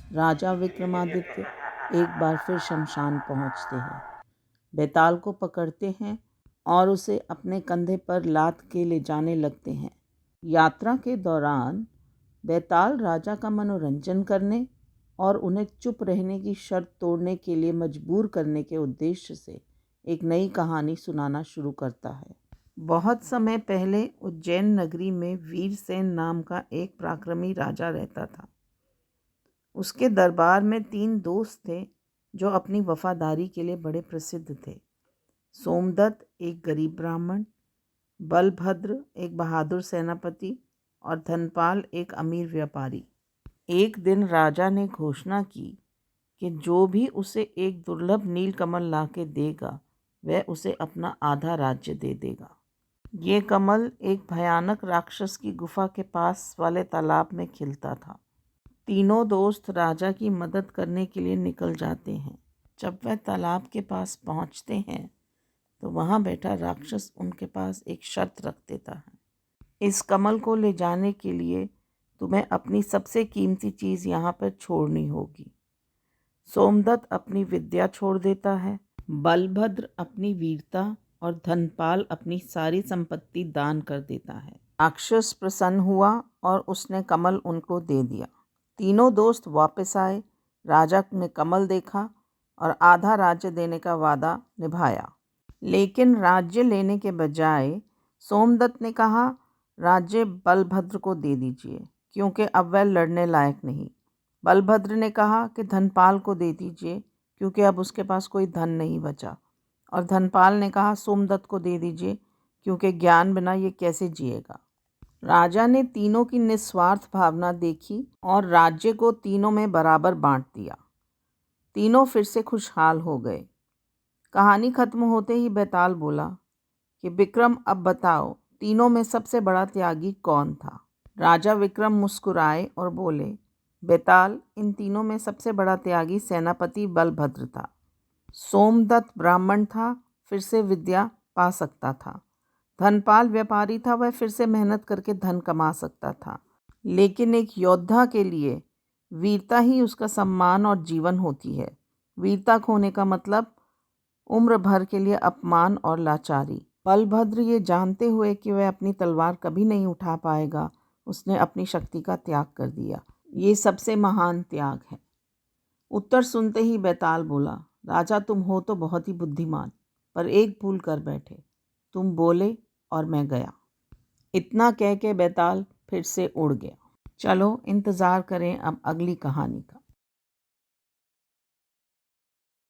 राजा विक्रमादित्य एक बार फिर शमशान पहुंचते हैं, बेताल को पकड़ते हैं और उसे अपने कंधे पर लाद के ले जाने लगते हैं। यात्रा के दौरान बेताल राजा का मनोरंजन करने और उन्हें चुप रहने की शर्त तोड़ने के लिए मजबूर करने के उद्देश्य से एक नई कहानी सुनाना शुरू करता है। बहुत समय पहले उज्जैन नगरी में वीरसेन नाम का एक पराक्रमी राजा रहता था। उसके दरबार में 3 दोस्त थे जो अपनी वफादारी के लिए बड़े प्रसिद्ध थे। सोमदत्त एक गरीब ब्राह्मण, बलभद्र एक बहादुर सेनापति और धनपाल एक अमीर व्यापारी। एक दिन राजा ने घोषणा की कि जो भी उसे एक दुर्लभ नीलकमल लाके देगा वह उसे अपना आधा राज्य दे देगा। ये कमल एक भयानक राक्षस की गुफा के पास वाले तालाब में खिलता था। तीनों दोस्त राजा की मदद करने के लिए निकल जाते हैं। जब वह तालाब के पास पहुंचते हैं तो वहां बैठा राक्षस उनके पास एक शर्त रख देता है। इस कमल को ले जाने के लिए तुम्हें अपनी सबसे कीमती चीज़ यहाँ पर छोड़नी होगी। सोमदत्त अपनी विद्या छोड़ देता है, बलभद्र अपनी वीरता और धनपाल अपनी सारी संपत्ति दान कर देता है। राक्षस प्रसन्न हुआ और उसने कमल उनको दे दिया। तीनों दोस्त वापस आए। राजा ने कमल देखा और आधा राज्य देने का वादा निभाया, लेकिन राज्य लेने के बजाय सोमदत्त ने कहा राज्य बलभद्र को दे दीजिए क्योंकि अब वह लड़ने लायक नहीं। बलभद्र ने कहा कि धनपाल को दे दीजिए क्योंकि अब उसके पास कोई धन नहीं बचा। और धनपाल ने कहा सोमदत्त को दे दीजिए क्योंकि ज्ञान बिना ये कैसे जिएगा। राजा ने तीनों की निस्वार्थ भावना देखी और राज्य को तीनों में बराबर बांट दिया। तीनों फिर से खुशहाल हो गए। कहानी खत्म होते ही बेताल बोला कि विक्रम अब बताओ तीनों में सबसे बड़ा त्यागी कौन था। राजा विक्रम मुस्कुराए और बोले बेताल, इन तीनों में सबसे बड़ा त्यागी सेनापति बलभद्र था। सोमदत्त ब्राह्मण था, फिर से विद्या पा सकता था। धनपाल व्यापारी था, वह फिर से मेहनत करके धन कमा सकता था। लेकिन एक योद्धा के लिए वीरता ही उसका सम्मान और जीवन होती है। वीरता खोने का मतलब उम्र भर के लिए अपमान और लाचारी। बलभद्र ये जानते हुए कि वह अपनी तलवार कभी नहीं उठा पाएगा, उसने अपनी शक्ति का त्याग कर दिया। ये सबसे महान त्याग है। उत्तर सुनते ही बेताल बोला राजा, तुम हो तो बहुत ही बुद्धिमान, पर एक भूल कर बैठे। तुम बोले और मैं गया। इतना कह के बेताल फिर से उड़ गया। चलो इंतज़ार करें अब अगली कहानी का।